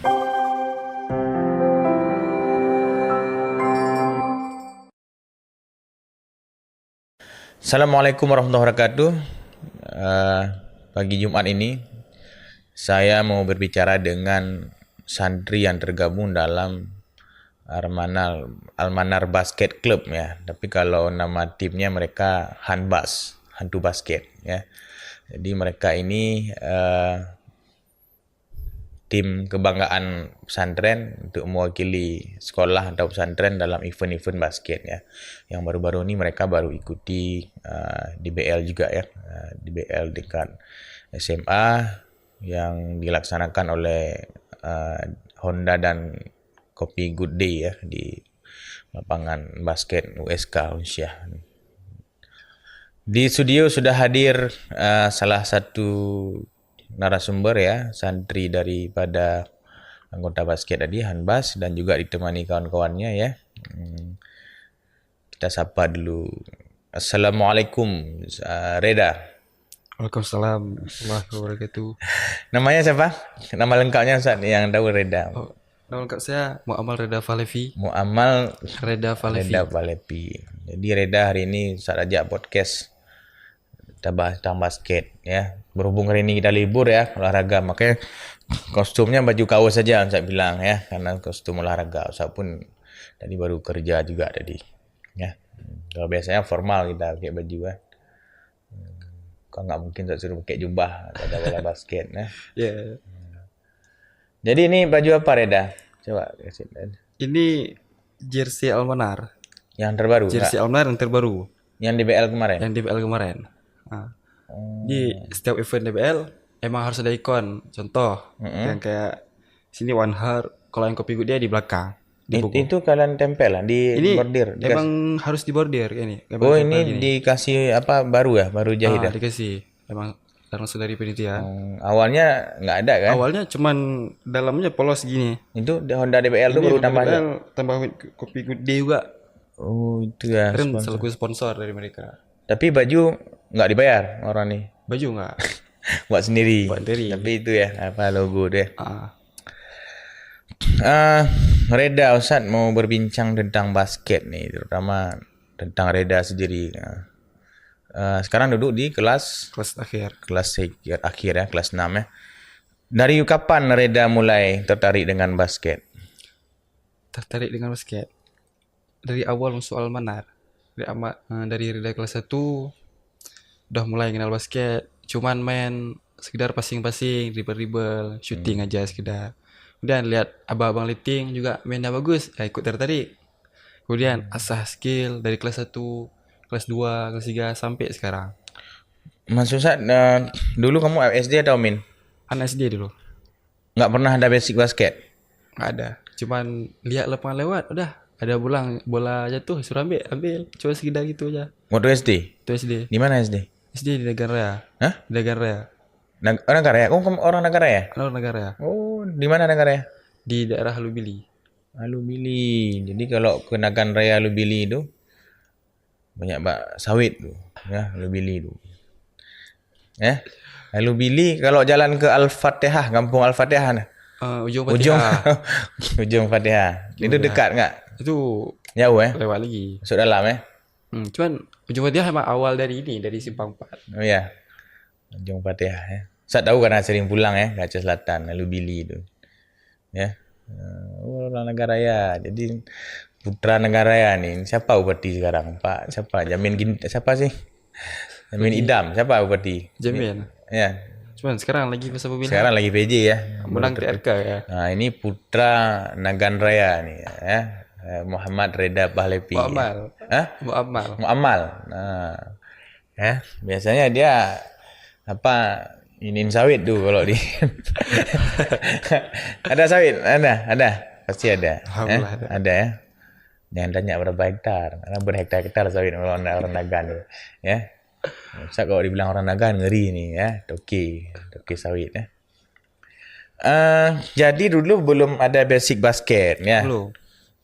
Assalamualaikum warahmatullahi wabarakatuh. Pagi Jumat ini saya mau berbicara dengan santri yang tergabung dalam Almanar Basket Club ya. Tapi kalau nama timnya mereka Hanbas, Hantu Basket ya. Jadi mereka ini tim kebanggaan pesantren untuk mewakili sekolah atau pesantren dalam event-event basket ya. Yang baru-baru ini mereka baru ikuti DBL juga ya, DBL dekat SMA yang dilaksanakan oleh Honda dan Kopi Good Day ya di lapangan basket USK Unsyah. Di studio sudah hadir salah satu narasumber ya, santri daripada anggota basket tadi, Hanbas, dan juga ditemani kawan-kawannya ya. Kita sapa dulu. Assalamualaikum, Reda. Waalaikumsalam warahmatullahi wabarakatuh. Namanya siapa? Nama lengkapnya Ustaz yang tahu Reda. Oh, nama lengkap saya Muamal Reda Falevi. Muamal Reda Falevi. Reda Falevi. Jadi Reda hari ini Ustaz ajak podcast kita bahas tentang basket ya. Berhubung hari ini kita libur ya, olahraga, makanya kostumnya baju kaos saja saya bilang ya, karena kostum olahraga. Ustaz pun tadi baru kerja juga tadi ya. Kalau biasanya formal kita pakai baju kan. Kau nggak mungkin tak suruh pakai jubah pada bola basket ya. Ya. Jadi ini baju apa Reda? Coba kasih. Ini jersey Almanar. Yang terbaru. Jersey Almanar yang terbaru. Yang DBL kemarin. Yang DBL kemarin. Nah. Di setiap event DBL emang harus ada ikon. Contoh yang kayak sini One Heart. Kalau yang Kopi Good dia di belakang. Di buku. Itu kalian tempel lah di Ini bordir. emang harus di bordir ini. Oh ini dikasih apa baru ya? Baru jahit ya? Dikasih. Emang langsung dari penitia. Awalnya nggak ada kan? Awalnya cuman dalamnya polos gini. Itu Honda DBL itu baru tambah aja. Tambah Kopi Good Day juga. Oh itu ya. Keren selaku sponsor dari mereka. Tapi baju nggak dibayar orang nih. Baju nggak? Buat sendiri. Buat sendiri. Tapi itu ya apa logo deh. Ah. Reda, Ustaz mau berbincang tentang basket nih, terutama tentang Reda sendiri. Sekarang duduk di kelas akhir. Kelas akhir ya, kelas 6 ya. Dari kapan Reda mulai tertarik dengan basket? Tertarik dengan basket dari awal masuk Almanar. Dari Reda kelas 1 udah mulai kenal basket. Cuman main sekedar passing-passing, dribble-dribble, shooting aja sekedar. Kemudian lihat abang-abang liting juga mainnya bagus, ikut tertarik. Kemudian asah skill dari kelas 1, kelas 2, kelas 3 sampai sekarang. Mas Ustaz, dulu kamu SD atau min? Anak SD dulu. Nggak pernah ada basic basket? Nggak ada. Cuman lihat lapangan lewat, udah ada bola jatuh, suruh ambil. Coba sekedar gitu aja. Waktu SD? Itu SD. Di mana SD? SD di Nagan Raya. Hah? Di Nagan Raya. Negara ya? Kamu orang negara ya? Orang Nagan Raya. Oh, di mana negara ya? Di daerah Halubili. Halubili. Jadi kalau ke Nagan Raya Halubili itu banyak sawit tuh, ya Halubili itu. Ya. Halubili kalau jalan ke Al-Fatihah, Kampung Al-Fatihah. Ujung Fatihah. Ujung Fatihah. Itu dekat enggak? Itu jauh ya? Lewat lagi. Masuk dalam ya? Cuman Ujung Fatihah emang awal dari Simpang 4. Oh iya. Ujung Fatihah ya. Saya tahu karena sering pulang ya ke Aceh Selatan, Halubili itu. Ya. Orang negara ya. Jadi putra negara ya nih. Siapa bupati sekarang? Pak siapa? Siapa sih? Jamin Idam. Siapa bupati? Jamin. Ya. Cuman sekarang lagi masa pemilihan. Sekarang lagi PJ ya. Menang TRK ya. Nah, ini putra Nagan Raya nih ya. Muhammad Reda Falevi. Muamal. Hah? Muamal. Nah. Ya, biasanya dia inin sawit tuh kalau di ada sawit, ada pasti ada ada ya, jangan tanya berapa hektar karena berhektar-hektar sawit orang Nagan tuh ya. Masa kalau dibilang orang Nagan ngeri nih ya, toke sawit ya. Jadi dulu belum ada basic basket ya. Belum.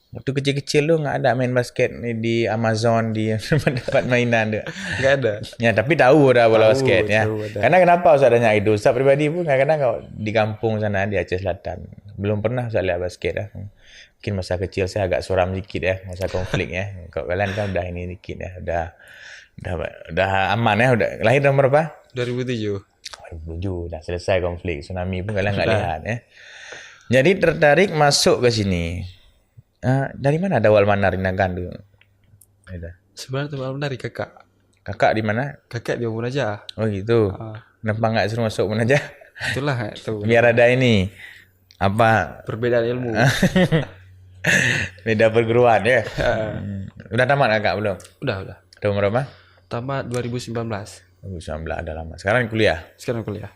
Waktu kecil-kecil lu nggak ada main basket nih di Amazon di tempat mainan tuh. Nggak ada. Ya, tapi tahu udah bola Tahu, basket ya. tahu ada. Karena kenapa Ustaz tanya itu? Ustaz pribadi pun kadang-kadang kalau di kampung sana di Aceh Selatan belum pernah Ustaz lihat basket ya. Mungkin masa kecil saya agak suram dikit ya, masa konflik ya. Kalau kalian kan udah ini dikit ya, udah aman ya, udah lahir tahun berapa? 2007. 2007 udah selesai konflik, tsunami pun kalian nggak Sudah. lihat ya. Jadi tertarik masuk ke sini. Dari mana ada awal manar di Nagan dulu? Ada. Sebenarnya teman dari kakak. Kakak di mana? Kakak dia pun aja. Oh gitu. Ah, Kenapa nggak suruh masuk pun aja? itulah itu Biar ada ini apa perbedaan ilmu. beda perguruan ya. Udah tamat kakak belum? Udah. Tahun berapa? Tamat 2019. 2019 ada lama. Sekarang kuliah. Sekarang kuliah.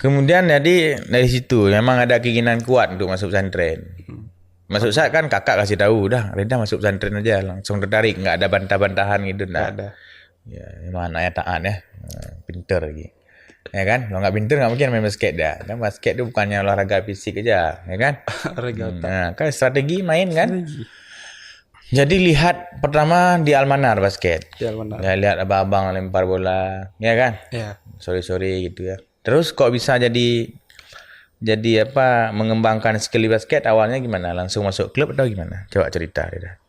Kemudian jadi dari situ memang ada keinginan kuat untuk masuk pesantren. Masuk saat kan kakak kasih tahu, udah Reda masuk pesantren aja, langsung tertarik, nggak ada bantah-bantahan gitu, Nggak nggak. ada. Ya, memang anaknya taat ya, pinter lagi. Ya kan, kalau nggak pinter nggak mungkin main basket dah. Kan basket itu bukannya olahraga fisik aja, ya kan? Regata. Nah, kan strategi main kan. Jadi lihat pertama di Almanar basket. Ya benar. Ya lihat abang-abang lempar bola, ya kan? Ya. Sore-sore gitu ya. Terus kok bisa jadi apa mengembangkan skill di basket awalnya gimana? Langsung masuk klub atau gimana? Coba cerita Reda.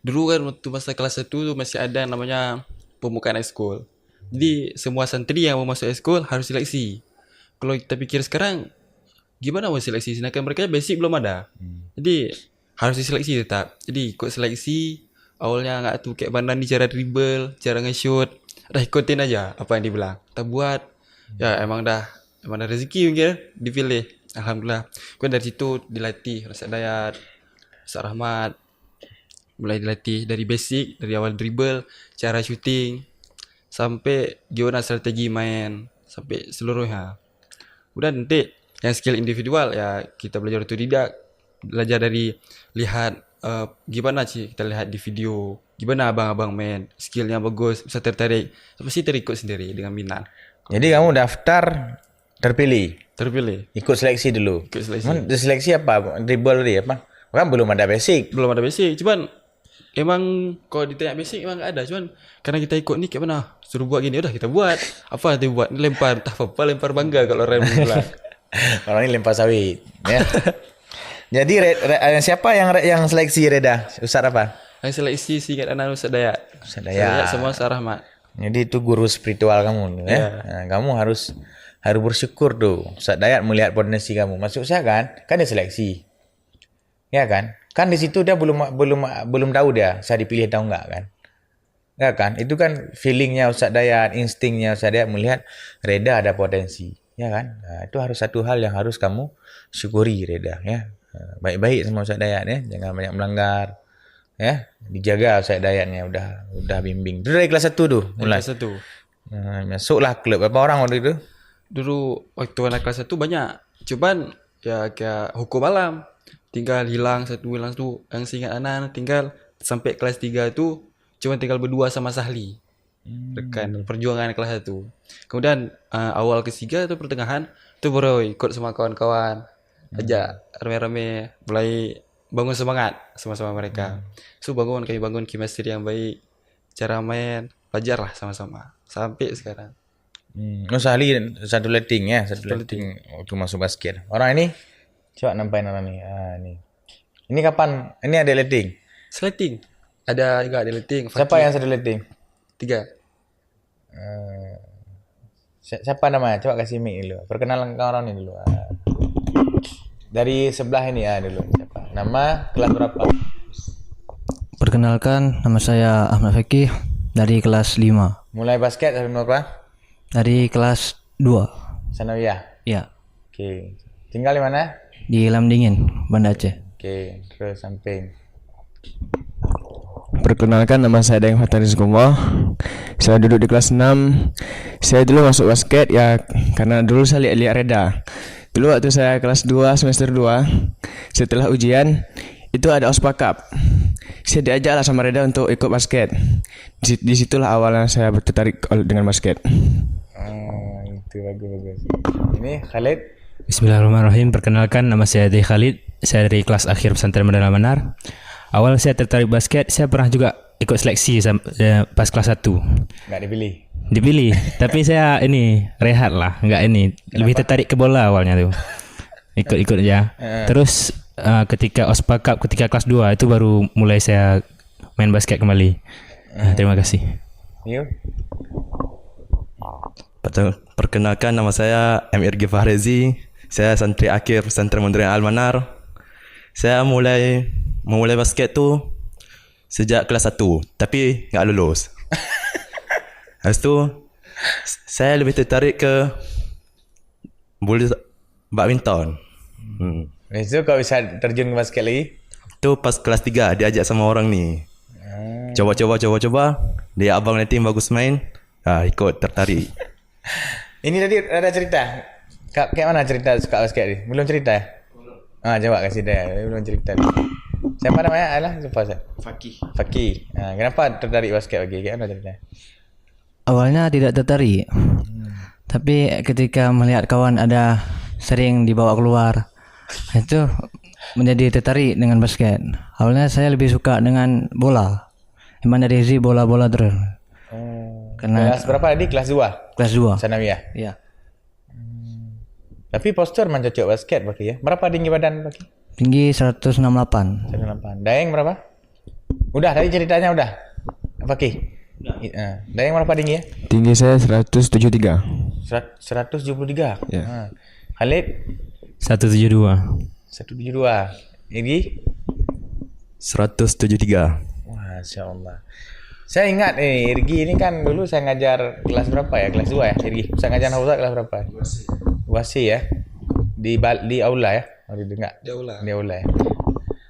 Dulu kan waktu masa kelas 1 tuh masih ada yang namanya pembukaan ekskul. Jadi semua santri yang mau masuk ekskul harus seleksi. Kalau kita pikir sekarang gimana mau seleksi? Sedangkan mereka basic belum ada. Jadi harus diseleksi tetap. Jadi ikut seleksi awalnya nggak tuh kayak Bandan di cara dribble, cara nge-shoot. Dah ikutin aja apa yang dibilang. Kita buat. Ya emang dah rezeki mungkin dipilih. Alhamdulillah. Kemudian dari situ dilatih Rasa Dayat, Ustaz Rahmat. Mulai dilatih dari basic, dari awal dribble, cara shooting, sampai gimana strategi main, sampai seluruhnya. Udah nanti yang skill individual ya kita belajar otodidak, belajar dari lihat gimana sih kita lihat di video, gimana abang-abang main, skillnya bagus, bisa tertarik, pasti terikut sendiri dengan minat. Jadi kamu daftar terpilih, Terpilih, ikut seleksi dulu. ikut seleksi. Emang seleksi apa? Dribble tadi apa? Kan belum ada basic. Belum ada basic, cuman emang kalau ditanya basic emang gak ada, cuman karena kita ikut nih kayak mana suruh buat gini, udah kita buat. Apa nanti buat lempar, tak apa lempar bangga kalau orang bilang. Orang ini lempar sawit, ya. Jadi siapa yang seleksi Reda? Ustaz apa? Yang seleksi singkat anak Ustaz Dayat. Ustaz Dayat. Semua Ustaz Rahmat. Jadi itu guru spiritual kamu, ya. Nah, kamu harus bersyukur tuh. Ustaz Dayat melihat potensi kamu. Masuk saya kan dia seleksi, ya kan? Kan di situ dia belum tahu dia saya dipilih atau enggak kan? Ya kan? Itu kan feelingnya Ustaz Dayat, instingnya Ustaz Dayat melihat Reda ada potensi, ya kan? Nah, itu harus satu hal yang harus kamu syukuri Reda, ya. Baik-baik sama Ustaz Dayat ya, jangan banyak melanggar, ya. Dijaga Ustaz Dayatnya udah bimbing. Itu dari kelas 1 tuh mulai. Kelas 1. Masuklah klub berapa orang waktu itu? Dulu waktu anak kelas 1 banyak. Cuman ya kayak hukum alam. Tinggal hilang satu yang seingat anak tinggal sampai kelas 3 itu cuma tinggal berdua sama Sahli. Rekan perjuangan kelas 1. Kemudian awal ke-3 itu pertengahan itu baru ikut sama kawan-kawan. Ajak rame-rame mulai bangun semangat sama-sama mereka. So kami bangun chemistry yang baik, cara main, belajarlah sama-sama sampai sekarang. Sahli satu letting ya, satu letting waktu masuk basket. Orang ini coba nampain orang nih. Nih. Ini kapan? Ini ada letting. Slating. Ada juga ada letting. Siapa yang satu letting? 3. Siapa namanya? Coba kasih mic dulu. Perkenalan ke orang ini dulu. Dari sebelah ini dulu. Siapa? Nama, kelas berapa? Perkenalkan, nama saya Ahmad Fakih dari kelas 5. Mulai basket dari berapa? Dari kelas 2. Sanawiyah. Ya, Oke. Tinggal di mana? di Lamdingin, Banda Aceh. Oke, ke samping. Perkenalkan, nama saya Daeng Fatari Sukumo. Saya duduk di kelas 6. Saya dulu masuk basket ya karena dulu saya lihat Reda. Dulu waktu saya kelas 2 semester 2, setelah ujian itu ada OSPA Cup. Saya diajak lah sama Reda untuk ikut basket. Disitulah awalnya saya tertarik dengan basket. Itu bagus. Ini Khalid. Bismillahirrahmanirrahim. Perkenalkan, nama saya Ade Khalid saya dari kelas akhir pesantren Medana Manar. Awal saya tertarik basket, saya pernah juga ikut seleksi pas kelas 1. Nggak dipilih. Dipilih, tapi saya ini rehat lah, nggak ini. Lebih tertarik ke bola awalnya tuh. Ikut-ikut aja. Terus ketika OSPA Cup ketika kelas 2 itu baru mulai saya main basket kembali. Terima kasih. Yuk. Perkenalkan, nama saya MRG Fahrezi. Saya santri akhir pesantren Modern Al-Manar. Saya memulai basket tu sejak kelas 1, tapi nggak lulus. Habis tu saya lebih tertarik ke bola badminton. Lepas tu kau bisa terjun ke basket lagi? Tu pas kelas 3 diajak sama orang ni. Coba. Dia abang nanti bagus main. Ikut tertarik. Ini tadi ada cerita. Kayak mana cerita suka basket ni? Belum cerita ya? Jawab kasih dia. Belum cerita ni. Siapa namanya? Alah, lupa saya. Fakih. Kenapa tertarik basket Fakih? Kayak mana ceritanya? Awalnya tidak tertarik, tapi ketika melihat kawan ada sering dibawa keluar, itu menjadi tertarik dengan basket. Awalnya saya lebih suka dengan bola. Emang dari Zi bola-bola terus. Karena Kelas berapa tadi? Kelas 2? kelas 2. Sanawiyah? Iya. Tapi postur memang cocok basket Fakih ya? Berapa tinggi badan Fakih? Tinggi 168. 168. Daeng berapa? Udah, tadi ceritanya udah. Fakih? Daeng berapa tinggi ya? Tinggi saya 173. 173. Ya. Khalid? 172. 172. Ini? 173. Masya Allah. Saya ingat Irgi ini kan dulu saya ngajar kelas berapa ya? Kelas 2 ya Irgi? Saya ngajar Hafzah kelas berapa? Wasi ya? Di aula ya? Enggak? Di aula. Di aula ya?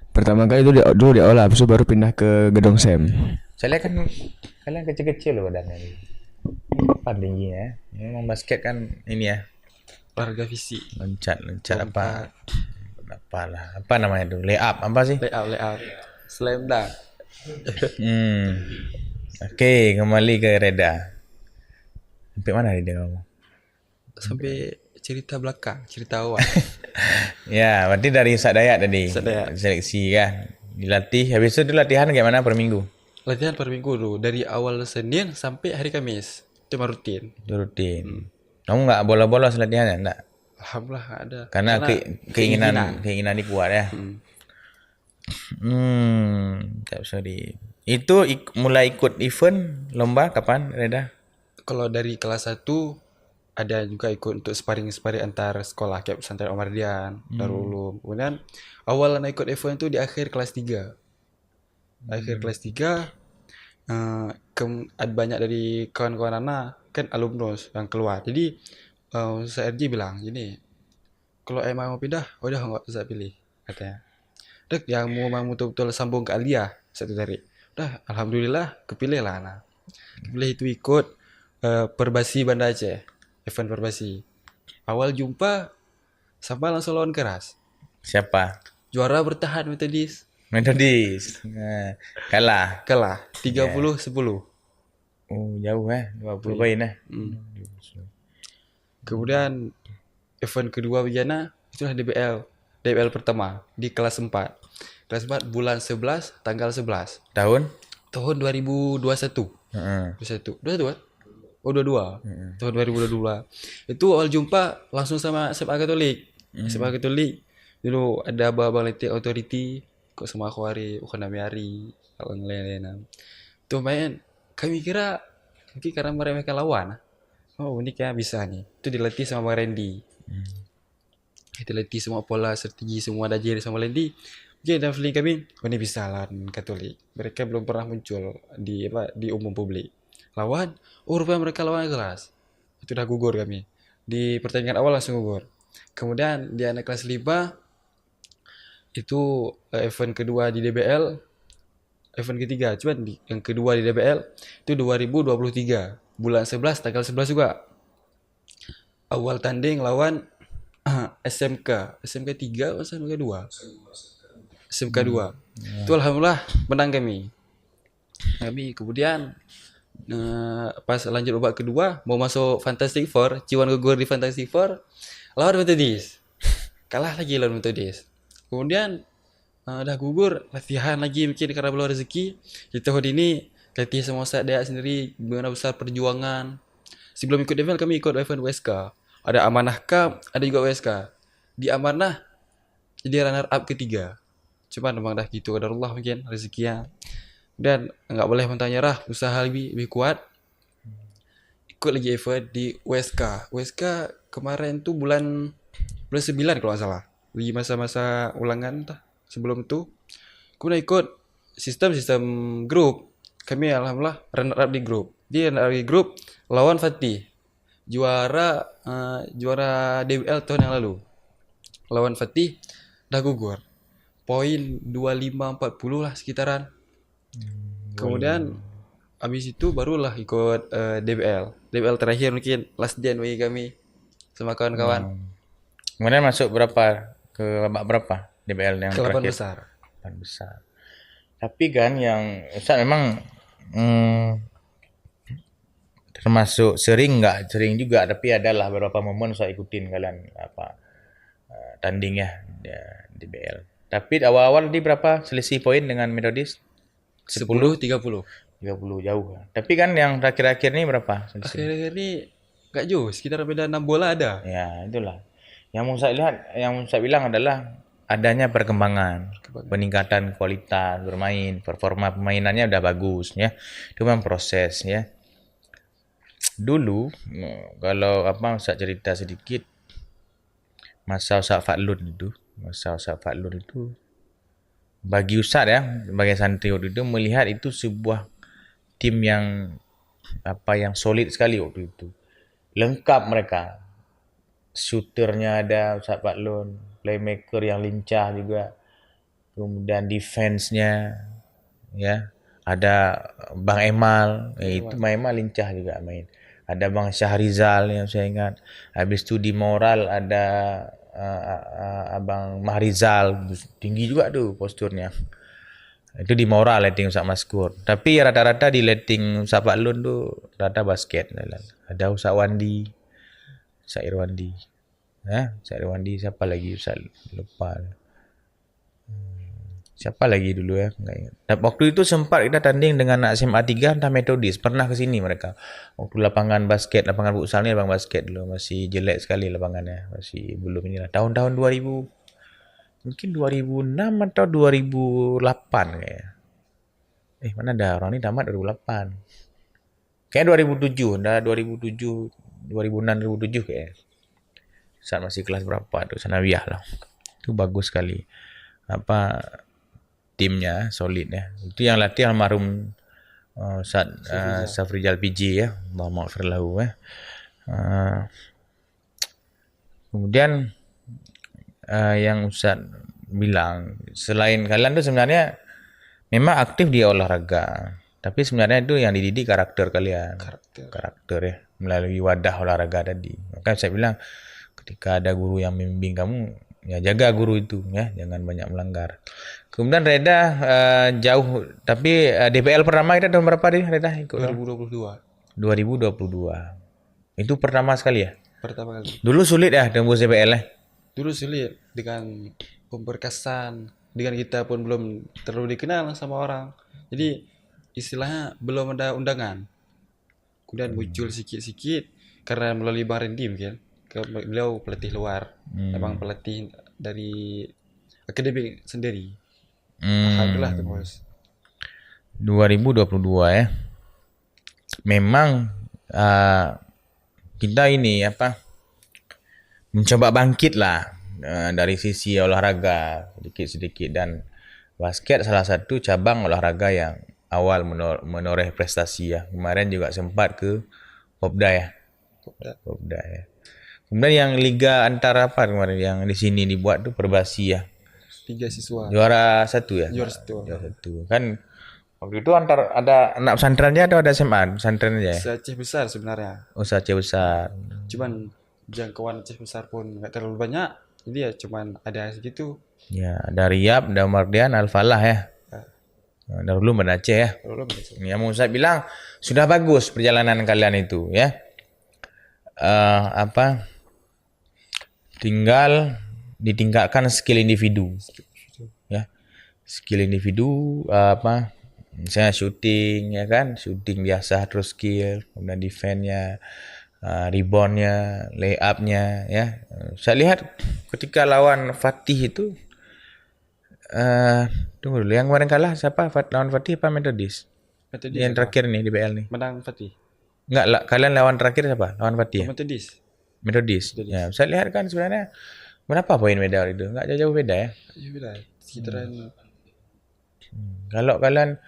Pertama kali itu dulu di aula, habis itu baru pindah ke gedung SEM. Saya lihat kan kalian kecil-kecil loh badannya. Ini kapan tingginya ya? Memang basket kan ini ya? Olahraga fisik. Loncat apa? Apalah. Apa namanya itu? Layup apa sih? Layout. Slam dunk. Oke, kembali ke Reda. Sampai mana Reda kamu? Sampai cerita belakang, cerita awal. Ya, berarti dari Ustaz Dayat tadi. Ustaz Dayat. Seleksi kan. Dilatih, habis itu latihan kayak mana per minggu? Latihan per minggu dulu, dari awal Senin sampai hari Kamis. Itu mah rutin. Itu rutin. Kamu nggak bolos-bolos latihannya? Enggak? Alhamdulillah nggak ada. Karena keinginan ini kuat ya. Tak sorry. Itu mulai ikut event lomba kapan, Reda? Kalau dari kelas 1 ada juga ikut untuk sparring antar sekolah kayak pesantren Omar Dian, Darul Ulum. Kemudian awal nak ikut event itu di akhir kelas 3. Akhir kelas 3 ada banyak dari kawan-kawan anak kan alumnus yang keluar. Jadi Ustaz RJ bilang gini, kalau emang mau pindah, udah enggak usah pilih katanya. Dek yang mau betul-betul sambung ke Aliyah satu tarik. Udah alhamdulillah kepilih lah anak. Kepilih itu ikut Perbasi Banda Aceh, event Perbasi. Awal jumpa sama langsung lawan keras. Siapa? Juara bertahan Metodis. Kalah. 30-10. Oh, jauh 20 poin Kemudian event kedua Bejana itulah DBL pertama di kelas 4. Kelas 4 bulan 11 tanggal 11 tahun 2021. 21 kan? Oh 22. Tahun 2022. Itu awal jumpa langsung sama SMA Katolik. SMA Katolik dulu ada abang letik authority kok sama Akhwari, Ukhanamiari, orang lain-lain. Tuh main kami kira karena mereka lawan. Oh ini kayak bisa nih. Itu dilatih sama Bang Randy. Kita latih semua pola, strategi, semua dajari sama Randy. Oke, dan feeling kami, ini bisa lawan Katolik. Mereka belum pernah muncul di umum publik. Lawan, rupanya mereka lawan keras. Itu udah gugur kami. Di pertandingan awal langsung gugur. Kemudian di anak kelas 5 itu event kedua di DBL, event ketiga, cuman yang kedua di DBL itu 2023 bulan 11 tanggal 11 juga. Awal tanding lawan SMK 3 atau SMK 2? SMK 2. Itu alhamdulillah menang kami. Kemudian pas lanjut babak kedua mau masuk Fantastic Four, Ciwan gugur di Fantastic Four lawan Metodis. Kalah lagi lawan Metodis. Kemudian dah gugur, latihan lagi mungkin karena belum rezeki. Di tahun ini latih sama Ustaz Dayak sendiri, bagaimana besar perjuangan. Sebelum ikut event kami ikut event WSK. Ada Amanah Cup, ada juga WSK. Di Amanah jadi runner up ketiga. Cuman memang dah gitu qadarullah mungkin rezekinya. Dan nggak boleh mentah nyerah, usaha lebih kuat. Ikut lagi event di WSK. WSK kemarin tuh bulan 9 kalau nggak salah. Di masa-masa ulangan entah sebelum itu. Kemudian ikut sistem grup. Kami alhamdulillah runner up di grup. Di runner up di grup lawan Fatih. Juara DWL tahun yang lalu. Lawan Fatih dah gugur. Poin 25-40 lah sekitaran. Kemudian habis itu barulah ikut DBL. DBL terakhir mungkin last dance bagi kami sama kawan-kawan. Kemudian masuk berapa ke babak berapa DBL yang Ke 8 terakhir? besar. 8 besar. Tapi kan yang Ustaz memang termasuk sering juga, tapi adalah beberapa momen Ustaz ikutin kalian tanding ya DBL. Tapi awal-awal di berapa selisih poin dengan Metodis? 10-30. 30 jauh. Tapi kan yang terakhir-akhir ini berapa selisih? Akhir-akhir ini gak jauh, sekitar beda 6 bola ada. Ya, itulah. Yang saya bilang adalah adanya perkembangan, peningkatan kualitas bermain, performa pemainannya udah bagus ya. Itu memang proses ya. Dulu kalau Ustaz cerita sedikit masa Ustaz Fadlun itu bagi Ustaz ya, sebagai santri waktu itu melihat itu sebuah tim yang yang solid sekali waktu itu. Lengkap mereka. Shooternya ada Ustaz Fadlun, playmaker yang lincah juga. Kemudian defense-nya ya, ada Bang Emal, itu Bang Emal lincah juga main. Ada Bang Syahrizal yang saya ingat. Habis itu di moral ada Abang Mahrizal, tinggi juga tuh posturnya. Itu di moral letting Ustaz Maskur. Tapi rata-rata di letting Ustaz Fadlun tuh rata basket. Ada Ustaz Wandi, Ustaz Irwandi. Ustaz Irwandi, siapa lagi Ustaz lupa. Siapa lagi dulu ya, enggak ingat. Dan waktu itu sempat kita tanding dengan anak SMA 3 entah Metodis, pernah ke sini mereka. Waktu lapangan futsal ni lapangan basket dulu masih jelek sekali lapangannya, masih belum inilah. Tahun-tahun 2000 mungkin 2006 atau 2008 kayaknya. Mana ada orang ni tamat 2008. Kayak 2007, dah 2006 2007 kayaknya. Saat masih kelas berapa tuh, sanawiyah lah. Itu bagus sekali. Timnya solid ya. Itu yang latih almarhum Ustaz Safrijal PJ ya. Allah maghfir lahu ya. Kemudian yang Ustaz bilang, selain kalian tuh sebenarnya memang aktif di olahraga, tapi sebenarnya itu yang dididik karakter kalian. Karakter ya, melalui wadah olahraga tadi. Maka saya bilang ketika ada guru yang membimbing kamu, ya jaga guru itu ya, jangan banyak melanggar. Kemudian Reda jauh, tapi DPL pertama kita tahun berapa nih Reda ikut? 2022. 2022. Itu pertama sekali ya? Pertama kali. Dulu sulit ya tembus DPL ya? Dulu sulit dengan pemberkasan, dengan kita pun belum terlalu dikenal sama orang. Jadi istilahnya belum ada undangan. Kemudian muncul sikit-sikit karena melalui Bang Randy mungkin. Beliau pelatih luar, memang pelatih dari akademik sendiri. Alhamdulillah tembus. 2022 ya. Memang kita ini mencoba bangkit lah dari sisi olahraga sedikit-sedikit, dan basket salah satu cabang olahraga yang awal menoreh prestasi ya. Kemarin juga sempat ke Popda ya. Popda ya. Kemudian yang liga antara kemarin yang di sini dibuat tuh Perbasi ya. 3 siswa. Juara 1 ya. Juara 1. Kan waktu itu ada anak pesantrennya atau ada SMA? Pesantren aja ya? Se-Aceh besar sebenarnya. Oh, se-Aceh besar. Cuman jangkauan Aceh besar pun enggak terlalu banyak. Jadi ya cuman ada segitu. Ya, ada Riyab, ada Mardian, Al-Falah ya. Darulum ada Aceh ya. Ya, mau saya bilang sudah bagus perjalanan kalian itu ya. Tinggal ditingkatkan skill individu. skill individu misalnya shooting ya kan, shooting biasa terus skill, kemudian defense-nya, rebound-nya, lay-up-nya ya. Saya lihat ketika lawan Fatih itu tunggu dulu, yang kemarin kalah siapa? Lawan Fatih apa Methodist? Metodis Yang apa? terakhir nih di BL nih. Menang Fatih. Enggak, kalian lawan terakhir siapa? Lawan Fatih ya? Metodis. Methodist. Ya, saya lihat kan sebenarnya berapa poin beda itu? Enggak jauh-jauh beda ya. Ya udah, sekitaran Kalau kalian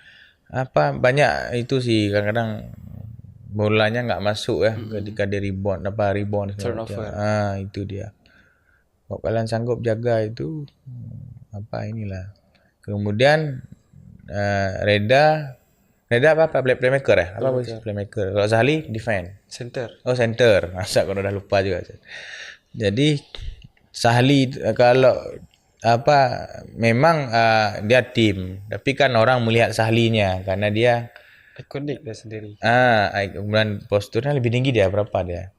banyak itu sih kadang-kadang bolanya nggak masuk ya ketika dia rebound segala macam. Turnover. Itu dia. Kalau kalian sanggup jaga itu inilah. Kemudian Reda apa playmaker ya? Apa posisi playmaker? Kalau Zahli defend. center. Oh center. Masa kalau udah lupa juga. Jadi Sahli kalau memang dia tim, tapi kan orang melihat Sahlinya karena dia Ikonik dia sendiri. kemudian posturnya lebih tinggi dia berapa dia?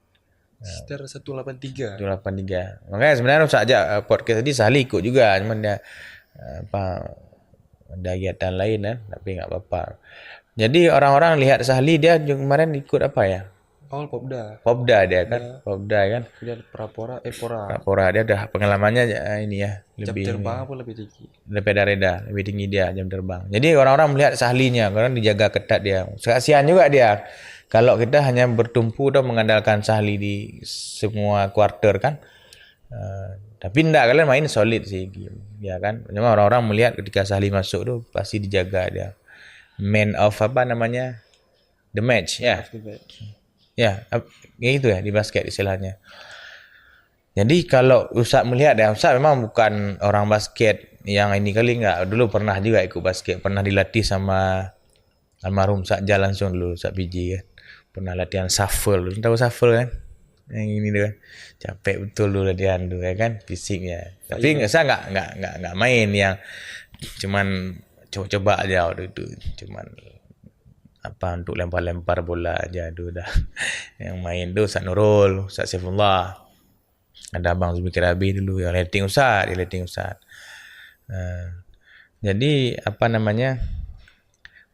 Sekitar 183. 183. Makanya sebenarnya saja podcast tadi Sahli ikut juga, cuman dia ada kegiatan lain kan, tapi nggak apa-apa. Jadi orang-orang lihat Sahli dia kemarin ikut apa ya? Awal Popda. Popda dia kan, Popda kan. Kemudian Pora. Pora dia udah pengalamannya ini ya Jam lebih terbang pun lebih tinggi. daripada Reda, lebih tinggi dia jam terbang. Jadi orang-orang melihat Sahlinya, karena dijaga ketat dia. Kasihan juga dia. Kalau kita hanya bertumpu dan mengandalkan Sahli di semua quarter kan. Tapi enggak, kalian main solid sih, ya kan. Memang orang-orang melihat ketika Sahli masuk tuh pasti dijaga dia. Man of the match ya. Ya, kayak gitu ya di basket istilahnya. Jadi kalau Ustaz melihat ya, Ustaz memang bukan orang basket yang ini kali enggak. Dulu pernah juga ikut basket, pernah dilatih sama almarhum Ustaz Jal langsung dulu, Ustaz Biji kan. Pernah latihan shuffle, tahu shuffle kan? Yang ini tuh kan. Capek betul dulu latihan tuh ya kan, fisiknya. Tapi saya enggak main yang cuman coba-coba aja waktu itu. Cuman untuk lempar-lempar bola aja tuh dah. Yang main tuh Ustaz Nurul, Ustaz Saifullah. Ada Abang Zulfikir Abi dulu yang rating Ustaz, jadi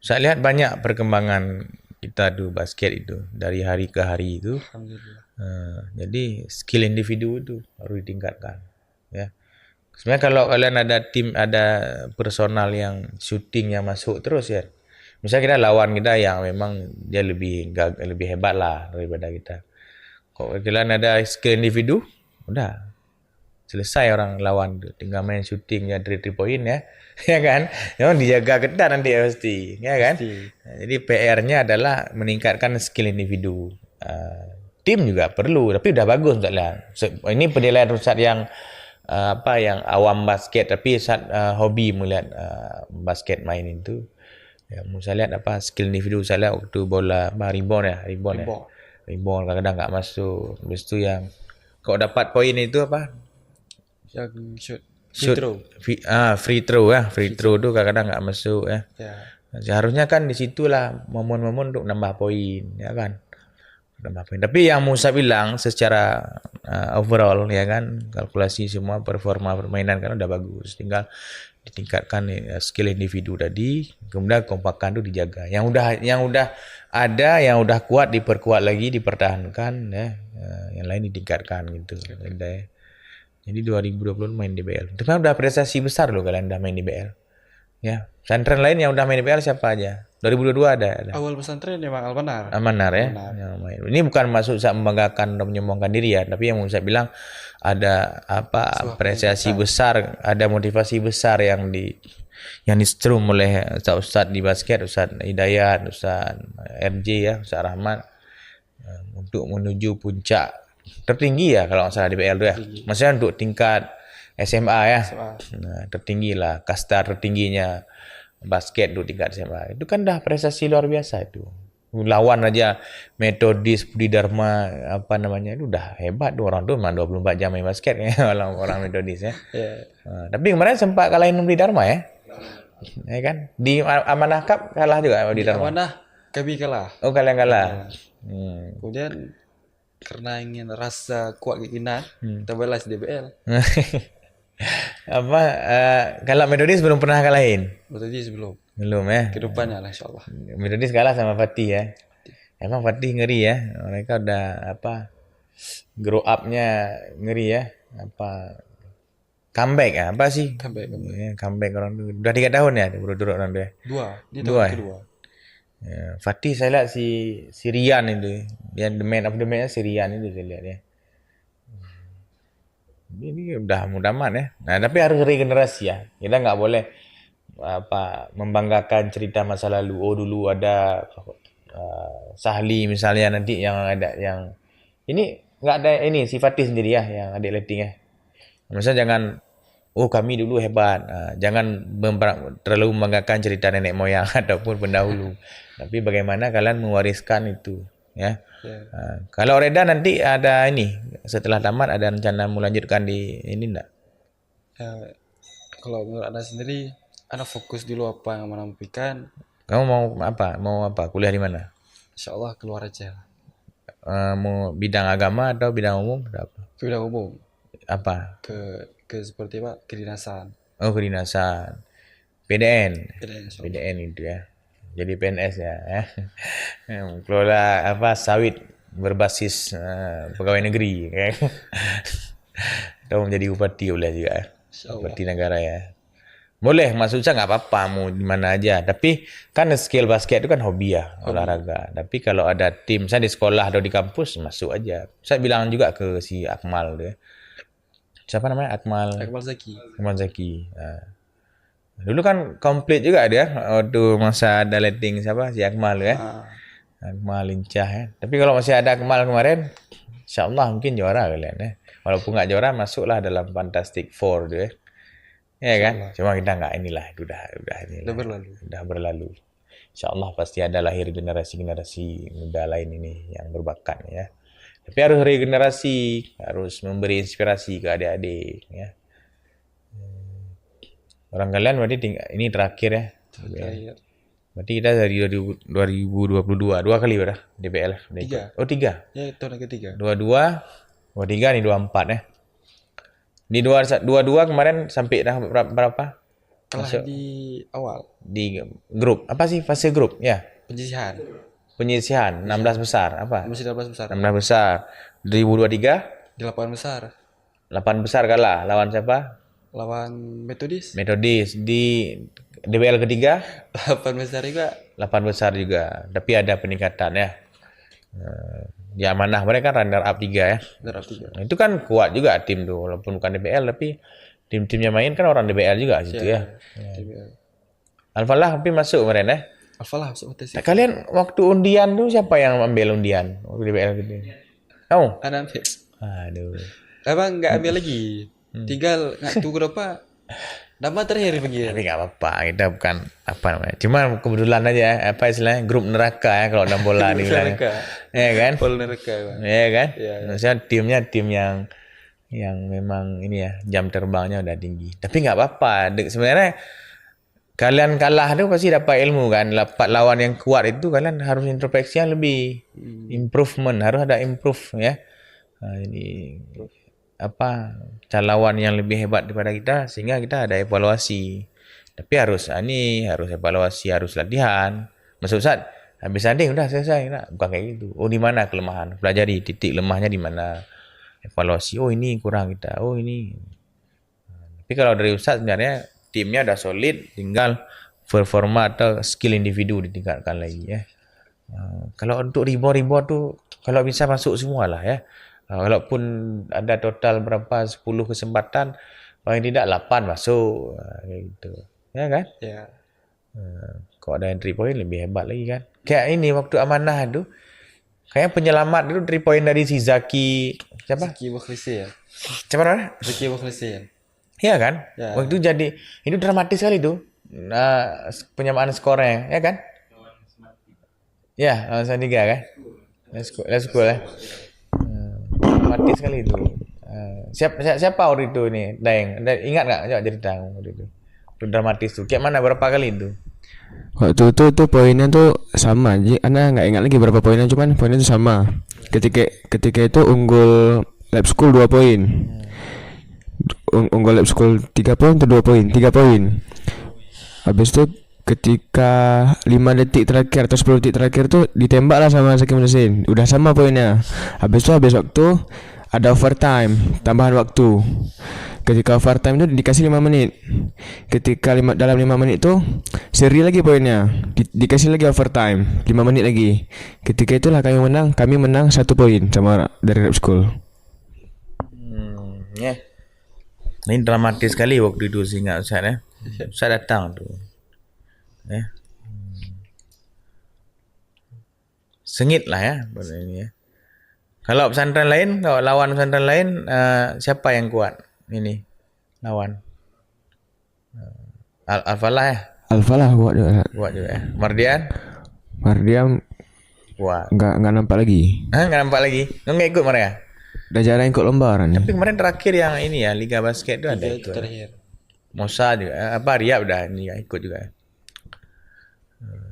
saya lihat banyak perkembangan kita tuh basket itu dari hari ke hari itu. Alhamdulillah. Jadi skill individu itu harus ditingkatkan ya. Sebenarnya kalau kalian ada tim, ada personal yang shooting yang masuk terus ya. Misalnya kita lawan kita yang memang dia lebih hebat lah daripada kita. Kalau kalian ada skill individu, udah selesai orang lawan tuh. Tinggal main shooting ya 3 point ya. Ya kan? Memang dijaga ketat nanti ya pasti, ya kan? Nah, jadi PR-nya adalah meningkatkan skill individu. Tim juga perlu, tapi udah bagus Ustaz lah. Ini penilaian Ustaz yang yang awam basket, tapi Ustaz hobi melihat basket main itu. Ya, saya lihat skill individu saya lihat waktu bola rebound kadang-kadang nggak masuk. Habis itu yang kalau dapat poin itu Yang free throw ya, free throw tuh kadang-kadang nggak masuk ya. Seharusnya kan di situlah momen-momen untuk nambah poin ya kan. Nambah poin. Tapi yang Musa bilang secara overall ya kan, kalkulasi semua performa permainan kan udah bagus. Tinggal ditingkatkan skill individu tadi, kemudian kompakan itu dijaga. Yang udah ada, yang udah kuat diperkuat lagi, dipertahankan ya. Yang lain ditingkatkan gitu. Jadi 2020 main di BL. Itu kan udah prestasi besar loh kalian udah main di BL. Ya, pesantren lain yang udah main di BL siapa aja? 2022 ada. Awal pesantren memang Almanar. Almanar ya. Yang main. Ini bukan maksud saya membanggakan atau menyombongkan diri ya, tapi yang mau saya bilang ada apresiasi besar, ada motivasi besar yang distrum oleh Ustaz di basket, Ustaz Hidayat, Ustaz RJ ya, Ustaz Rahmat untuk menuju puncak tertinggi ya kalau nggak salah di BL itu ya. Maksudnya untuk tingkat SMA ya. Nah, tertinggi lah, kasta tertingginya basket untuk tingkat SMA. Itu kan dah prestasi luar biasa itu. Lawan aja Metodis, Budi Dharma itu udah hebat tuh orang tuh memang 24 jam main basket ya orang Metodis ya. Tapi kemarin sempat kalahin Budi Dharma ya. Ya kan? Di Amanah Cup kalah juga Budi Dharma. Amanah kami kalah. Oh, kalian kalah. Kemudian karena ingin rasa kuat keinginan, kita balas DBL. Apa kalau Metodis belum pernah kalahin? Berarti sebelum Belum ya. kedepannya lah insyaallah. Metodis kalah sama Fatih ya. Emang Fatih ngeri ya. Mereka udah apa? Grow up-nya ngeri ya. Apa comeback ya? Apa sih? Comeback. Comeback orang tuh. Udah 3 tahun ya berturut orang tuh ya. Dia Dua, tahun ya? kedua. Ya, Fatih saya lihat si Rian itu. Dia the man of the match si Rian itu saya lihat ya. Ini udah mudah amat ya. Nah, tapi harus regenerasi ya. Kita nggak boleh apa membanggakan cerita masa lalu. Oh dulu ada Sahli misalnya nanti yang ada yang ini nggak ada ini si Fatih sendiri ya yang adik letting ya. Misalnya jangan oh kami dulu hebat. Jangan terlalu membanggakan cerita nenek moyang ataupun pendahulu. Tapi bagaimana kalian mewariskan itu ya. Kalau Reda nanti ada ini setelah tamat ada rencana mau lanjutkan di ini enggak? Kalau menurut Anda sendiri, Anda fokus dulu apa yang Anda mampikan. Kamu mau apa? Mau apa? Kuliah di mana? Insyaallah keluar aja. Mau bidang agama atau bidang umum? Apa? Ke bidang umum. Apa? Ke seperti apa? Kedinasan. Oh, kedinasan. PDN. Insyaallah. PDN itu ya. Jadi PNS ya. Kelola apa sawit berbasis pegawai negeri kan. Atau menjadi bupati boleh juga ya. Bupati negara ya. Boleh, maksud saya nggak apa-apa mau di mana aja. Tapi kan skill basket itu kan hobi ya, olahraga. Tapi kalau ada tim, saya di sekolah atau di kampus masuk aja. Saya bilang juga ke si Akmal tuh. Siapa namanya? Akmal Zaki. Akmal Zaki. Dulu kan komplit juga dia waktu masa ada letting siapa si Akmal ya. Akmal lincah ya. Tapi kalau masih ada Akmal kemarin, insyaallah mungkin juara kalian ya. Walaupun nggak juara masuklah dalam Fantastic Four tuh ya. Ya kan? Cuma kita nggak inilah, udah berlalu. Insyaallah pasti ada lahir generasi-generasi muda lain ini yang berbakat ya. Tapi harus regenerasi, harus memberi inspirasi ke adik-adik ya. Orang kalian berarti ini terakhir ya. Berarti kita dari 2022 2 kali udah DBL. 3. Oh 3. Ya, tahun ketiga. 23 nih 24 ya. Di 22 kemarin sampai dah berapa? Kalah Masuk di awal. di grup. Apa sih fase grup? Ya. Penyisihan 16 besar apa? Masih 12 besar. 16 besar. 2023 Di 8 besar. 8 besar kalah. Lawan siapa? Lawan Metodis. Di DBL ketiga 8 besar juga. 8 besar juga. Tapi ada peningkatan ya. Di Amanah mereka runner up 3 ya. Runner up 3. Nah, itu kan kuat juga tim tuh walaupun bukan DBL tapi tim-timnya main kan orang DBL juga situ ya. DBL. Al-Falah tapi masuk kemarin ya. Al-Falah masuk tes. Nah, kalian waktu undian tuh siapa yang ambil undian waktu DBL gitu? Kamu? Ada ambil. Aduh. Abang nggak ambil lagi. Tinggal nggak tunggu berapa. Nama terakhir pergi. Tapi nggak apa-apa, kita bukan apa namanya. Cuma kebetulan aja apa istilahnya grup neraka ya kalau dalam bola dibilang. Ya kan? Pol neraka. Ya kan? Iya. Maksudnya timnya tim yang memang ini ya jam terbangnya udah tinggi. Tapi nggak apa-apa. Sebenarnya kalian kalah tuh pasti dapat ilmu kan. Dapat lawan yang kuat itu kalian harus introspeksi yang lebih improvement, harus ada improve ya. Jadi apa lawan yang lebih hebat daripada kita sehingga kita ada evaluasi. Tapi harus evaluasi, harus latihan. Maksud Ustaz, habis tanding udah selesai. Nah, bukan kayak gitu. Oh, di mana kelemahan? Pelajari titik lemahnya di mana. Evaluasi. Oh, ini kurang kita. Oh, ini. Tapi kalau dari Ustaz sebenarnya timnya udah solid, tinggal performa atau skill individu ditingkatkan lagi ya. Kalau untuk rebound tuh kalau bisa masuk semua lah ya. Walaupun ada total berapa 10 kesempatan paling tidak 8 masuk kayak gitu. Ya kan? Ya. Kalau ada yang 3 point lebih hebat lagi kan. Kayak ini waktu Amanah itu kayak penyelamat itu 3 point dari si Zaki siapa? Zaki Mukhlisi ya. Siapa namanya? Zaki Mukhlisi ya. Iya kan? Ya. Waktu itu jadi itu dramatis sekali tuh. Penyamaan skornya ya kan? Ya, lawan Sandiga kan? Let's go ya. Dramatis sekali itu. Siapa waktu itu nih, Daeng? Ingat nggak? Coba cerita waktu itu. Itu dramatis tuh. Kayak mana berapa kali itu? Waktu itu tuh poinnya tuh sama aja. Ana nggak ingat lagi berapa poinnya, cuman poinnya tuh sama. Ketika itu unggul Lab School 2 poin. unggul lab school 3 poin atau 2 poin? 3 poin. Habis itu ketika 5 detik terakhir atau 10 detik terakhir tuh ditembak lah sama Zakim Husin. Udah sama poinnya. Habis itu habis waktu ada overtime, tambahan waktu. Ketika overtime itu dikasih 5 menit. Ketika dalam 5 menit tuh seri lagi poinnya. Dikasih lagi overtime 5 menit lagi. Ketika itulah kami menang 1 poin sama dari lab school. Ya. Ini dramatis sekali waktu itu sih ingat Ustaz ya. Ustaz datang tu. Ya. Sengit lah ya benda ini ya. Kalau pesantren lain, kalau lawan pesantren lain, siapa yang kuat? Ini lawan. Al-Falah ya. Al-Falah kuat juga. Kuat juga ya. Mardian Mardian kuat. nggak nampak lagi. Nggak nampak lagi. Nggak ikut mereka. Udah jarang ikut lomba orang Tapi nih. kemarin terakhir yang ini ya Liga Basket itu ada Itu ikut. terakhir. Mosa juga, Riyad udah ini ikut juga.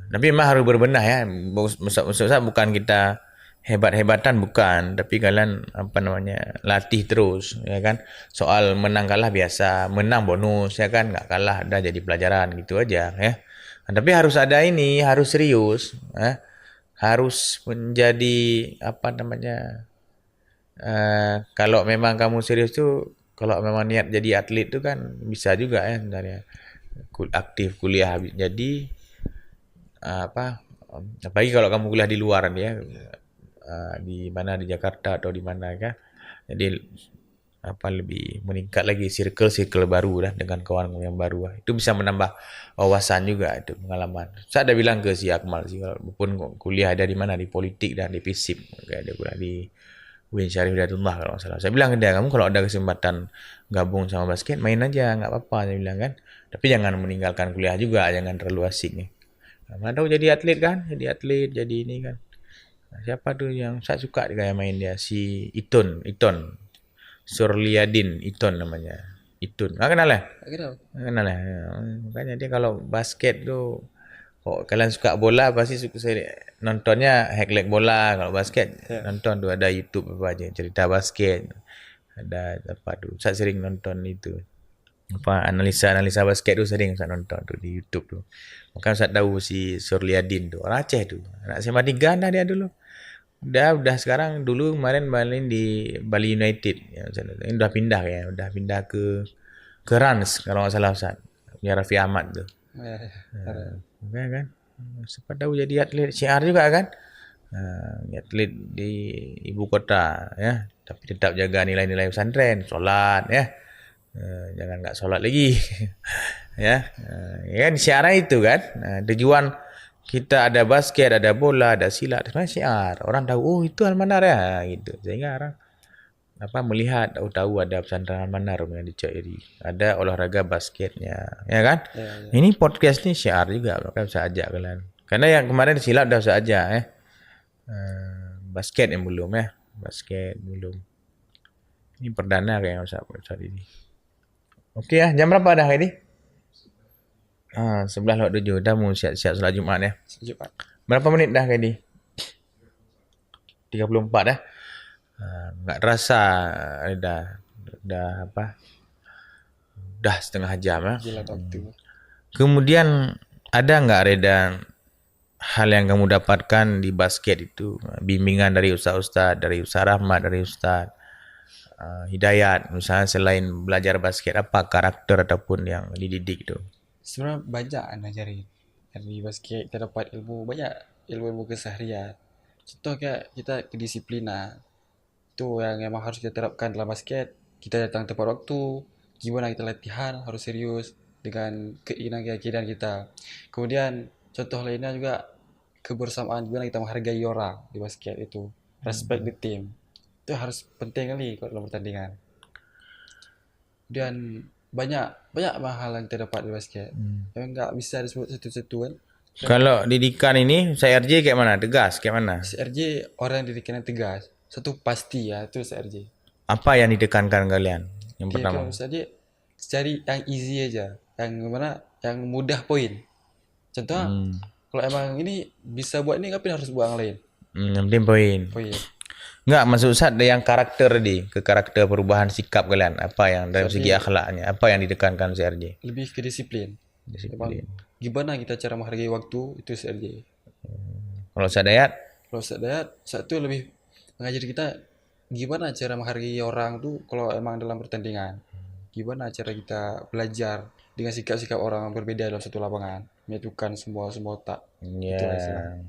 Tapi memang harus berbenah ya. Maksud bukan kita hebat-hebatan bukan, tapi kalian latih terus ya kan. Soal menang kalah biasa, menang bonus ya kan, nggak kalah ada jadi pelajaran gitu aja ya. Tapi harus ada ini, harus serius ya. Harus menjadi kalau memang kamu serius tuh, kalau memang niat jadi atlet tuh kan bisa juga ya sebenarnya. Aktif kuliah jadi apalagi kalau kamu kuliah di luar ya, di mana di Jakarta atau di mana kan, jadi lebih meningkat lagi circle baru lah dengan kawan yang baru lah. Itu bisa menambah wawasan juga, itu pengalaman. Saya ada bilang ke si Akmal sih, walaupun kuliah ada di mana, di politik dan di FISIP, kayak dia kuliah di UIN Syarif Hidayatullah kalau nggak salah. Saya bilang ke dia, kamu kalau ada kesempatan gabung sama basket, main aja, nggak apa-apa. Saya bilang kan. Tapi jangan meninggalkan kuliah juga, jangan terlalu asik nih. Mana tahu jadi atlet kan, jadi ini kan. Nah, siapa tuh yang saya suka gaya main dia, si Iton, Surliadin, Iton namanya. Itun, nggak kenal ya? Nggak kenal ya. Makanya dia kalau basket tuh, kalian suka bola pasti nontonnya hack bola. Kalau basket nonton tuh ada YouTube apa aja cerita basket, ada apa tuh. Saya sering nonton itu analisa basket tuh, sering saya nonton tuh di YouTube tuh. Maka saya tahu si Surliadin tuh orang Aceh tuh, anak SMA 3 dah dia dulu. Udah sekarang, dulu kemarin main di Bali United ya, ini udah pindah ke Rans kalau nggak salah Ustaz. Ya Raffi Ahmad tuh. Kan siapa tahu jadi atlet syiar juga kan, atlet di ibu kota ya, tapi tetap jaga nilai-nilai pesantren, sholat ya, jangan nggak sholat lagi ya kan syiar itu kan. Tujuan kita ada basket, ada bola, ada silat, sebenarnya syiar, orang tahu itu Al-Manar ya gitu, sehingga orang melihat tahu ada pesantren Al-Manar yang dicari, ada olahraga basketnya ya kan. Ini podcast ini syiar juga, maka bisa ajak kalian, karena yang kemarin silat udah bisa ajak ya. Basket yang belum ya, ini perdana kayaknya saat ini. Oke ya, jam berapa dah ini? 11.07, dah mau siap-siap sholat Jumat ya. Berapa menit dah ini? 34 dah. Nggak terasa udah setengah jam ya. Kemudian ada nggak Reda hal yang kamu dapatkan di basket itu, bimbingan dari Ustaz, dari Ustaz Rahmat, dari Ustaz Hidayat, misalnya selain belajar basket, apa karakter ataupun yang dididik itu? Sebenarnya banyak ngajarin dari basket, kita dapat banyak ilmu keseharian. Contoh kayak kita kedisiplinan itu yang emang harus kita terapkan dalam basket. Kita datang tepat waktu, gimana kita latihan harus serius dengan keyakinan kita. Kemudian contoh lainnya juga kebersamaan, gimana kita menghargai orang di basket itu, respect the team, itu harus penting kali kalau dalam pertandingan. Dan banyak hal yang kita dapat di basket. Emang nggak bisa disebut satu-satu kan. Kalau didikan ini CRJ kayak mana? Tegas kayak mana? CRJ orang yang didikan yang tegas. Satu pasti ya, itu CRJ. Apa yang ditekankan kalian? Yang pertama. Kalau CRJ cari yang easy aja, yang mana yang mudah poin. Contoh, kalau emang ini bisa buat ini, ngapain harus buat yang lain? Yang penting poin. Enggak, maksud Ustaz yang karakter ke karakter perubahan sikap kalian. Apa yang dari segi akhlaknya, apa yang ditekankan CRJ? Lebih ke disiplin. Disiplin. Gimana kita cara menghargai waktu itu CRJ. Kalau Ustaz Dayat, Kalau Ustaz Dayat, satu lebih mengajar kita gimana cara menghargai orang tuh kalau emang dalam pertandingan. Gimana cara kita belajar dengan sikap-sikap orang yang berbeda dalam satu lapangan, menyatukan semua otak. Itulah ya, istilahnya.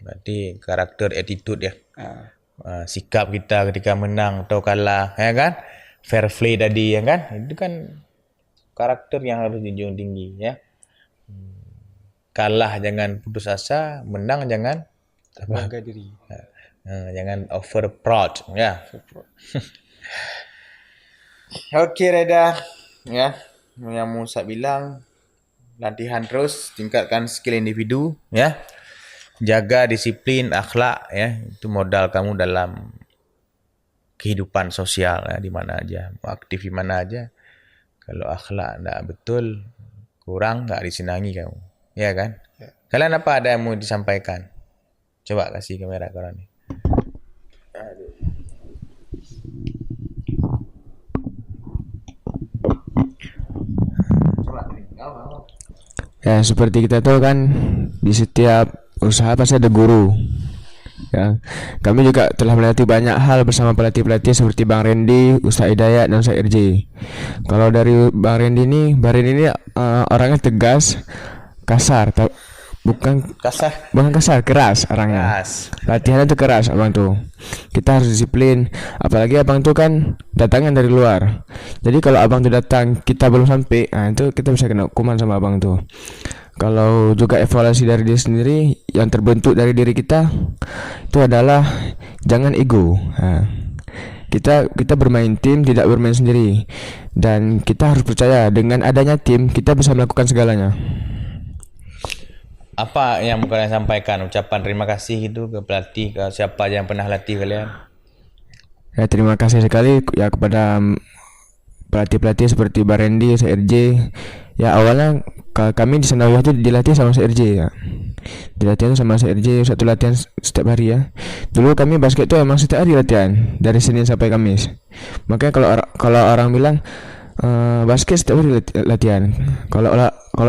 berarti karakter attitude ya. Ah, Sikap kita ketika menang atau kalah, ya kan? Fair play tadi, ya kan? Itu kan karakter yang harus dijunjung tinggi, ya. Kalah jangan putus asa, menang jangan bangga diri. jangan over proud, ya. Oke Reda, ya. Yang Musa bilang latihan terus, tingkatkan skill individu, ya. Jaga disiplin, akhlak, ya. Itu modal kamu dalam kehidupan sosial, ya, di mana aja, mau aktif di mana aja. Kalau akhlak enggak betul, kurang enggak disenangi kamu, ya kan? Kalian apa ada yang mau disampaikan? Coba kasih kamera korang nih. Ya seperti kita tahu kan, di setiap usaha pasti ada guru. Ya, kami juga telah melatih banyak hal bersama pelatih-pelatih seperti Bang Randy, Ustaz Hidayat dan Ustaz RJ. Kalau dari Bang Randy ini, orangnya tegas, kasar, bukan kasar, keras orangnya. Keras. Latihannya tuh keras abang tuh. Kita harus disiplin. Apalagi abang tuh kan datangnya dari luar. Jadi kalau abang tuh datang kita belum sampai, nah itu kita bisa kena hukuman sama abang tuh. Kalau juga evaluasi dari diri sendiri yang terbentuk dari diri kita itu adalah jangan ego. Nah, kita bermain tim, tidak bermain sendiri. Dan kita harus percaya dengan adanya tim kita bisa melakukan segalanya. Apa yang kalian sampaikan? Ucapan terima kasih itu ke pelatih, ke siapa yang pernah latih kalian? Ya, terima kasih sekali ya kepada pelatih-pelatih seperti Barendi, CRJ. Ya awalnya kami di Sanawiyah itu dilatih sama CRJ ya. Dilatih sama CRJ satu latihan setiap hari ya. Dulu kami basket itu emang setiap hari latihan dari Senin sampai Kamis. Makanya kalau orang bilang basket setiap hari latihan. Kalau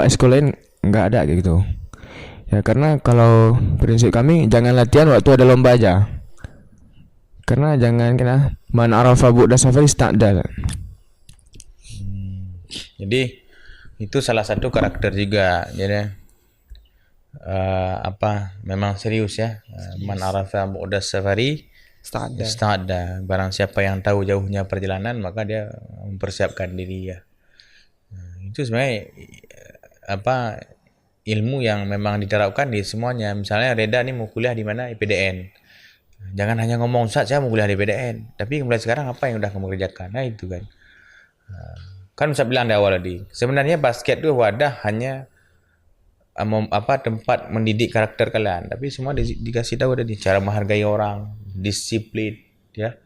ekskul lain nggak ada kayak gitu. Ya karena kalau prinsip kami jangan latihan waktu ada lomba aja. Karena jangan kena man arafa bu'da safari sta'dal. Jadi itu salah satu karakter juga. Jadi memang serius ya. Man arafa bu'da safari sta'da. Barang siapa yang tahu jauhnya perjalanan maka dia mempersiapkan diri ya. Itu sebenarnya ilmu yang memang diterapkan di semuanya. Misalnya Reda nih mau kuliah di mana? IPDN. Jangan hanya ngomong Ustaz saya mau kuliah di IPDN, tapi mulai sekarang apa yang udah kamu kerjakan? Nah itu kan. Kan Ustaz bilang di awal tadi, sebenarnya basket itu wadah hanya tempat mendidik karakter kalian, tapi semua dikasih tahu tadi cara menghargai orang, disiplin, ya.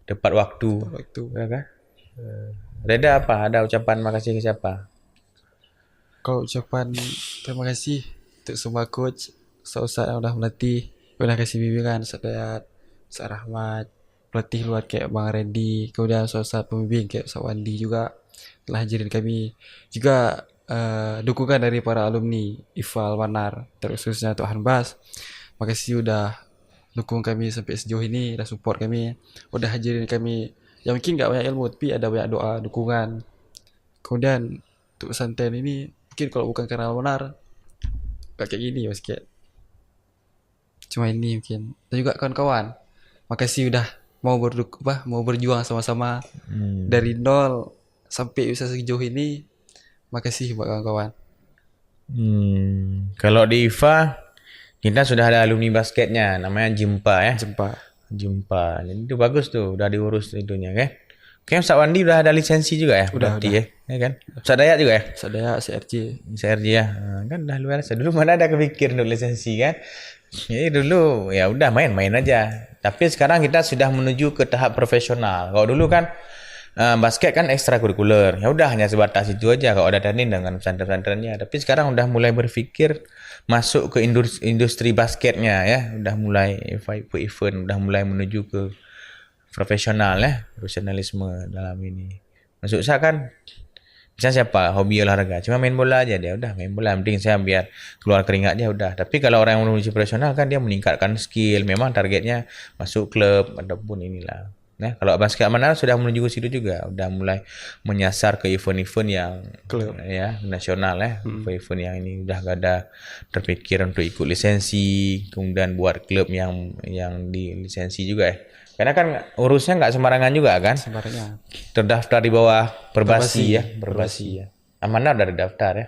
Tepat waktu. Ya kan? Reda apa? Ada ucapan makasih ke siapa? Kalau ucapan terima kasih untuk semua coach, Ustaz yang udah melatih, udah kasih bimbingan, Ustaz Dayat, Ustaz Rahmat, pelatih luar kayak Bang Randy, kemudian Ustaz pembimbing kayak Ustaz Wandi juga telah hajirin kami. Juga dukungan dari para alumni IFA Almanar, terkhususnya Tuhan Bas. Makasih udah dukung kami sampai sejauh ini, udah support kami, udah hajirin kami. Yang mungkin gak banyak ilmu, tapi ada banyak doa, dukungan. Kemudian untuk pesantren ini mungkin kalau bukan karena Almanar gak kayak gini basket. Cuma ini mungkin. Dan juga kawan-kawan, makasih udah mau berjuang sama-sama dari nol sampai bisa sejauh ini. Makasih buat kawan-kawan. Kalau di IFA kita sudah ada alumni basketnya, namanya Jimpa ya. Jimpa. Jadi itu bagus tuh, udah diurus itunya kan. Kayaknya Ustaz Wandi udah ada lisensi juga ya? Udah. Ya kan? Ustaz Dayat juga ya? Ustaz Dayat, CRJ ya? Kan udah luar biasa. Dulu mana ada kepikir untuk lisensi kan? Jadi dulu ya udah main-main aja. Tapi sekarang kita sudah menuju ke tahap profesional. Kalau dulu kan basket kan ekstrakurikuler. Ya udah hanya sebatas itu aja kalau ada tanding dengan pesantren-pesantrennya. Tapi sekarang udah mulai berpikir masuk ke industri basketnya ya. Udah mulai event, udah mulai menuju ke profesional ya, profesionalisme dalam ini. Maksud saya kan bisa siapa hobi olahraga, cuma main bola aja dia udah main bola, penting saya biar keluar keringatnya udah. Tapi kalau orang yang menuju profesional kan dia meningkatkan skill, memang targetnya masuk klub ataupun inilah. Nah, kalau basket Almanar sudah menuju ke situ juga, udah mulai menyasar ke event-event yang Klub. ya nasional ya, event yang ini udah gak ada terpikir untuk ikut lisensi, kemudian buat klub yang di lisensi juga ya. Karena kan urusnya nggak sembarangan juga kan. Sebenarnya Terdaftar di bawah Perbasi Perbasi. ya, Perbasi ya. Amanah udah terdaftar ya.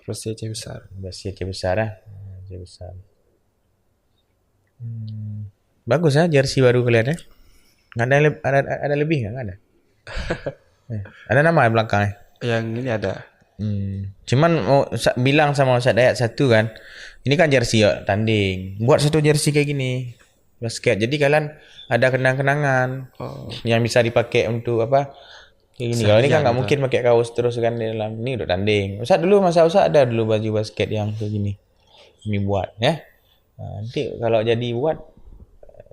proses besar. Perbasi Aceh Besar ya. Aceh Besar. Bagus ya jersey baru kalian ya. Nggak ada ada lebih nggak ada. Ada nama di belakangnya. Yang ini ada. Cuman mau bilang sama Ustaz Dayat satu kan. Ini kan jersey ya, tanding. Buat satu jersey kayak gini. Basket. Jadi kalian ada kenang-kenangan yang bisa dipakai untuk apa? Kayak gini. Kalau ini kan nggak mungkin pakai kaos terus kan di dalam. Ini udah tanding. Ustaz dulu masa Ustaz ada dulu baju basket yang kayak gini. Ini buat ya. Nanti kalau jadi buat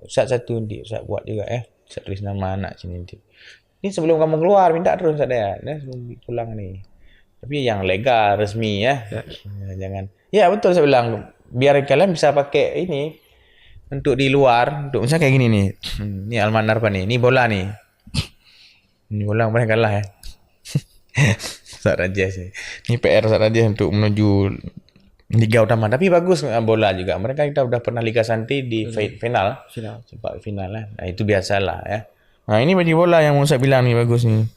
Ustaz satu nanti Ustaz buat juga ya. Ustaz tulis nama anak sini nanti. Ini sebelum kamu keluar minta terus Ustaz ya. Sebelum pulang nih. Tapi yang legal resmi ya. Jangan. Ya betul saya bilang biar kalian bisa pakai ini untuk di luar, untuk misalnya kayak gini nih. Ini Almanar apa nih? Ini bola nih. Ini bola kemarin kalah ya. Ustaz Raja sih. Ini PR Ustaz Raja untuk menuju Liga Utama. Tapi bagus bola juga. Mereka kita udah pernah Liga Santi di final. Sempat final lah. Nah itu biasalah ya. Nah ini baju bola yang mau saya bilang nih bagus nih.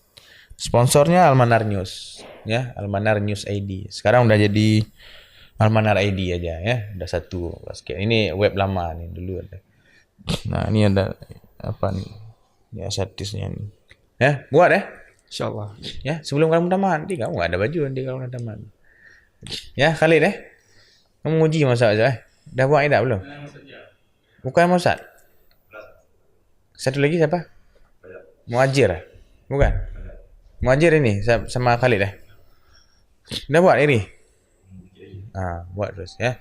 Sponsornya Almanar News. Ya, Almanar News ID. Sekarang udah jadi Almanar ID aja ya. Udah satu basket. Ini web lama nih dulu ada. Nah, ini ada apa nih? Ya statusnya nih. Ya, buat ya. Insyaallah. Ya, sebelum kamu tamat, nanti kamu nggak ada baju nanti kalau udah tamat. Ya, Khalid ya. Kamu nguji masa aja. Udah buat tidak belum? Bukan Mosad. Satu lagi siapa? Muajir. Bukan. Muajir ini sama Khalid ya. Udah buat ini. Buat terus ya.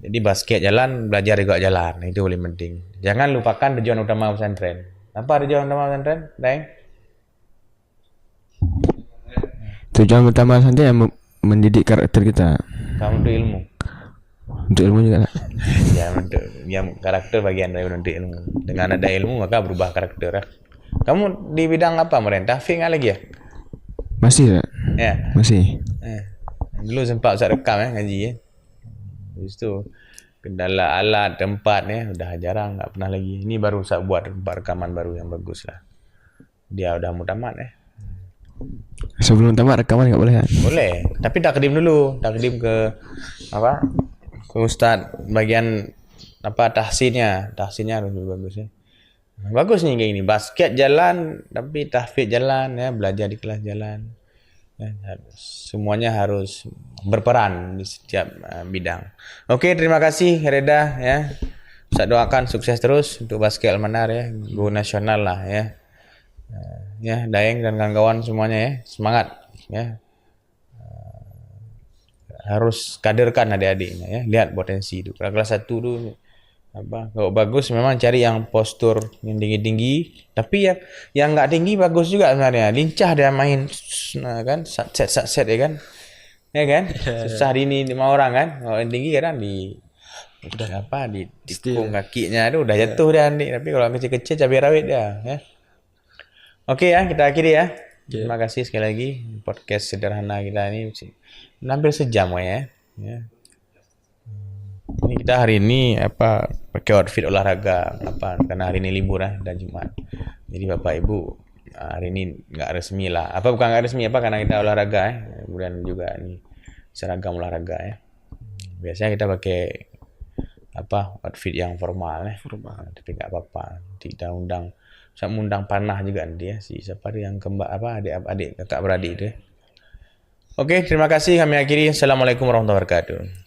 Jadi basket jalan, belajar juga jalan. Itu paling penting. Jangan lupakan tujuan utama pesantren. Apa tujuan utama pesantren? Daeng? Tujuan utama santai yang mendidik karakter kita. Kamu untuk ilmu. Untuk ilmu juga. Ya, untuk yang karakter bagian dari untuk ilmu. Dengan ada ilmu maka berubah karakter. Kamu di bidang apa merentah? Tahfiz nggak lagi ya? Masih tak? Ya. Masih. Dulu sempat Ustaz rekam ya ngaji ya. Habis tu kendala alat tempat ya udah jarang, nggak pernah lagi. Ini baru Ustaz buat tempat rekaman baru yang bagus lah. Dia udah mau tamat ya. Sebelum tamat rekaman nggak boleh kan? Boleh, tapi takdim dulu, takdim ke apa? Ke Ustaz bagian apa tahsinnya harus lebih bagus ya. Bagus nih kayak gini, basket jalan tapi tahfiz jalan ya, belajar di kelas jalan. Ya, semuanya harus berperan di setiap bidang. Oke, terima kasih Reda ya. Saya doakan sukses terus untuk basket Almanar ya, go nasional lah ya. Ya, Daeng dan kawan-kawan semuanya ya, semangat ya. Harus kaderkan adik-adiknya ya, lihat potensi itu. Kalau kelas 1 tuh apa kalau bagus memang cari yang postur yang tinggi-tinggi, tapi yang nggak tinggi bagus juga sebenarnya, lincah dia main kan set ya kan susah di ini 5 orang kan. Kalau yang tinggi kadang di tikung kakinya itu udah jatuh dia nanti, tapi kalau kecil-kecil cabai rawit dia ya. Oke ya, kita akhiri ya. Terima kasih sekali lagi podcast sederhana kita ini hampir sejam ya. Ini kita hari ini pakai outfit olahraga karena hari ini libur dan Jumat. Jadi Bapak Ibu hari ini nggak resmi lah. Bukan nggak resmi karena kita olahraga kemudian juga ini seragam olahraga ya. Biasanya kita pakai outfit yang formal ya. Tapi nggak apa-apa. Tidak undang panah juga nanti ya siapa yang adik-adik kakak beradik itu ya. Oke, terima kasih, kami akhiri. Assalamualaikum warahmatullahi wabarakatuh.